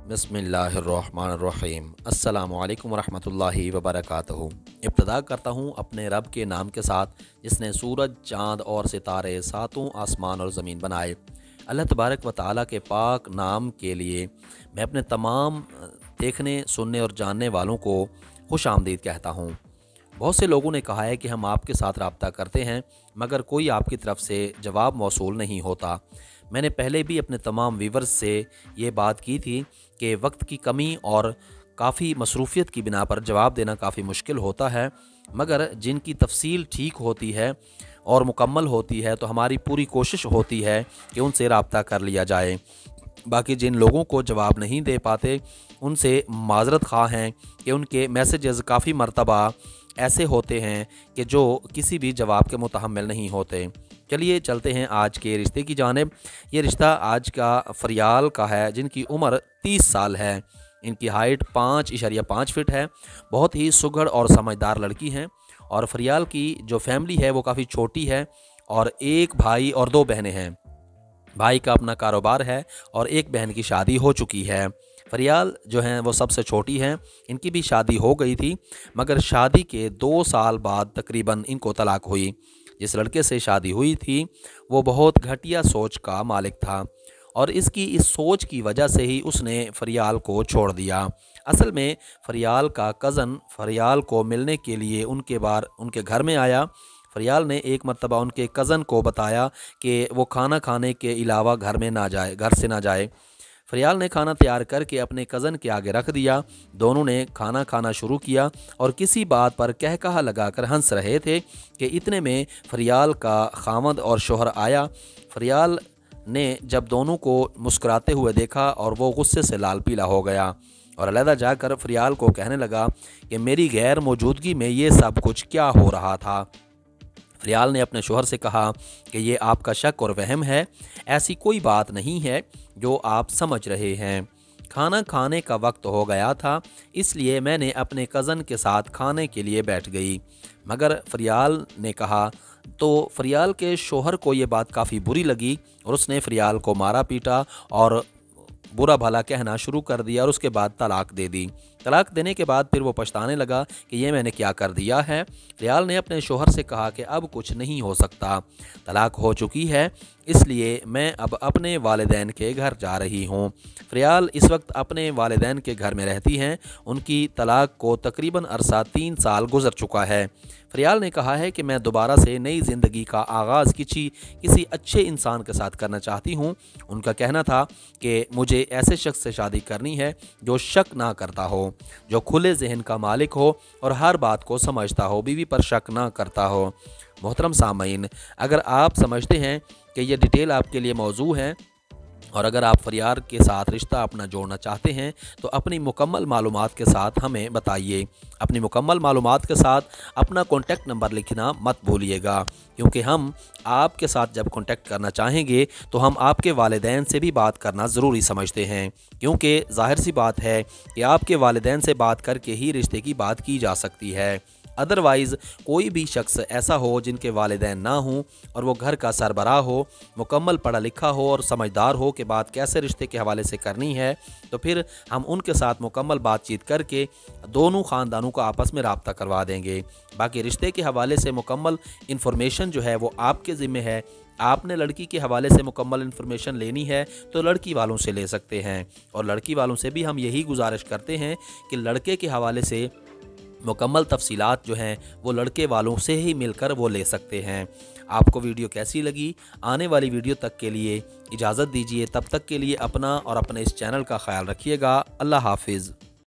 बिस्मिल्लाहिर्रहमानिर्रहीम। अस्सलामु अलैकुम वरहमतुल्लाहि वबरकातुहू। इब्तिदा करता हूँ अपने रब के नाम के साथ जिसने सूरज, चाँद और सितारे, सातों आसमान और ज़मीन बनाए। अल्लाह तबारक व तआला के पाक नाम के लिए मैं अपने तमाम देखने, सुनने और जानने वालों को खुश आमदीद कहता हूँ। बहुत से लोगों ने कहा है कि हम आपके साथ रब्ता करते हैं मगर कोई आपकी तरफ से जवाब मौसूल नहीं होता। मैंने पहले भी अपने तमाम व्यूवर्स से ये बात की थी कि वक्त की कमी और काफ़ी मसरूफ़ियत की बिना पर जवाब देना काफ़ी मुश्किल होता है, मगर जिनकी तफसील ठीक होती है और मुकम्मल होती है तो हमारी पूरी कोशिश होती है कि उनसे रब्ता कर लिया जाए। बाकी जिन लोगों को जवाब नहीं दे पाते उनसे माज़रत ख़्वाह हैं कि उनके मैसेजेस काफ़ी मरतबा ऐसे होते हैं कि जो किसी भी जवाब के मुतहम्मिल नहीं होते। चलिए चलते हैं आज के रिश्ते की जानिब। ये रिश्ता आज का फरियाल का है जिनकी उम्र 30 साल है। इनकी हाइट 5.5 फीट है। बहुत ही सुघड़ और समझदार लड़की हैं और फरियाल की जो फैमिली है वो काफ़ी छोटी है और एक भाई और 2 बहनें हैं। भाई का अपना कारोबार है और एक बहन की शादी हो चुकी है। फरियाल जो हैं वो सबसे छोटी हैं। इनकी भी शादी हो गई थी मगर शादी के 2 साल बाद तकरीबन इनको तलाक हुई। जिस लड़के से शादी हुई थी वो बहुत घटिया सोच का मालिक था और इसकी इस सोच की वजह से ही उसने फरियाल को छोड़ दिया। असल में फरियाल का कज़न फरियाल को मिलने के लिए उनके घर में आया। फरियाल ने एक मरतबा उनके कज़न को बताया कि वो खाना खाने के अलावा घर से ना जाए। फरियाल ने खाना तैयार करके अपने कज़न के आगे रख दिया। दोनों ने खाना खाना शुरू किया और किसी बात पर कहकहा लगाकर हंस रहे थे कि इतने में फरियाल का खामद और शोहर आया। फरियाल ने जब दोनों को मुस्कुराते हुए देखा और वो गुस्से से लाल पीला हो गया और अलहदा जाकर फरियाल को कहने लगा कि मेरी गैर मौजूदगी में ये सब कुछ क्या हो रहा था। फरियाल ने अपने शोहर से कहा कि ये आपका शक और वहम है, ऐसी कोई बात नहीं है जो आप समझ रहे हैं। खाना खाने का वक्त हो गया था इसलिए मैंने अपने कज़न के साथ खाने के लिए बैठ गई। मगर फरियाल ने कहा तो फरियाल के शोहर को ये बात काफ़ी बुरी लगी और उसने फरियाल को मारा पीटा और बुरा भला कहना शुरू कर दिया और उसके बाद तलाक दे दी। तलाक देने के बाद फिर वो पछताने लगा कि ये मैंने क्या कर दिया है। फरियाल ने अपने शोहर से कहा कि अब कुछ नहीं हो सकता, तलाक हो चुकी है, इसलिए मैं अब अपने वालिदैन के घर जा रही हूँ। फरियाल इस वक्त अपने वालिदैन के घर में रहती हैं। उनकी तलाक को तकरीबन अरसा 3 साल गुजर चुका है। फरियाल ने कहा है कि मैं दोबारा से नई ज़िंदगी का आगाज़ किसी अच्छे इंसान के साथ करना चाहती हूँ। उनका कहना था कि मुझे ऐसे शख्स से शादी करनी है जो शक ना करता हो, जो खुले जहन का मालिक हो और हर बात को समझता हो, बीवी पर शक ना करता हो। मोहतरम सामईन, अगर आप समझते हैं कि ये डिटेल आपके लिए मौजू है और अगर आप फरियाल के साथ रिश्ता अपना जोड़ना चाहते हैं तो अपनी मुकम्मल मालूमात के साथ हमें बताइए। अपनी मुकम्मल मालूमात के साथ अपना कॉन्टैक्ट नंबर लिखना मत भूलिएगा, क्योंकि हम आपके साथ जब कॉन्टैक्ट करना चाहेंगे तो हम आपके वालिदैन से भी बात करना ज़रूरी समझते हैं, क्योंकि ज़ाहिर सी बात है कि आपके वालिदैन से बात करके ही रिश्ते की बात की जा सकती है। अदरवाइज़ कोई भी शख्स ऐसा हो जिनके वालिदैन ना हों और वो घर का सरबराह हो, मुकम्मल पढ़ा लिखा हो और समझदार हो कि बात कैसे रिश्ते के हवाले से करनी है, तो फिर हम उनके साथ मुकम्मल बातचीत करके दोनों ख़ानदानों को आपस में रब्ता करवा देंगे। बाकी रिश्ते के हवाले से मुकम्मल इन्फॉर्मेशन जो है वो आपके ज़िम्मे है। आपने लड़की के हवाले से मुकम्मल इन्फॉर्मेशन लेनी है तो लड़की वालों से ले सकते हैं और लड़की वालों से भी हम यही गुजारिश करते हैं कि लड़के के हवाले से मुकम्मल तफसीलात जो हैं वो लड़के वालों से ही मिलकर वो ले सकते हैं। आपको वीडियो कैसी लगी? आने वाली वीडियो तक के लिए इजाज़त दीजिए। तब तक के लिए अपना और अपने इस चैनल का ख्याल रखिएगा। अल्लाह हाफिज़।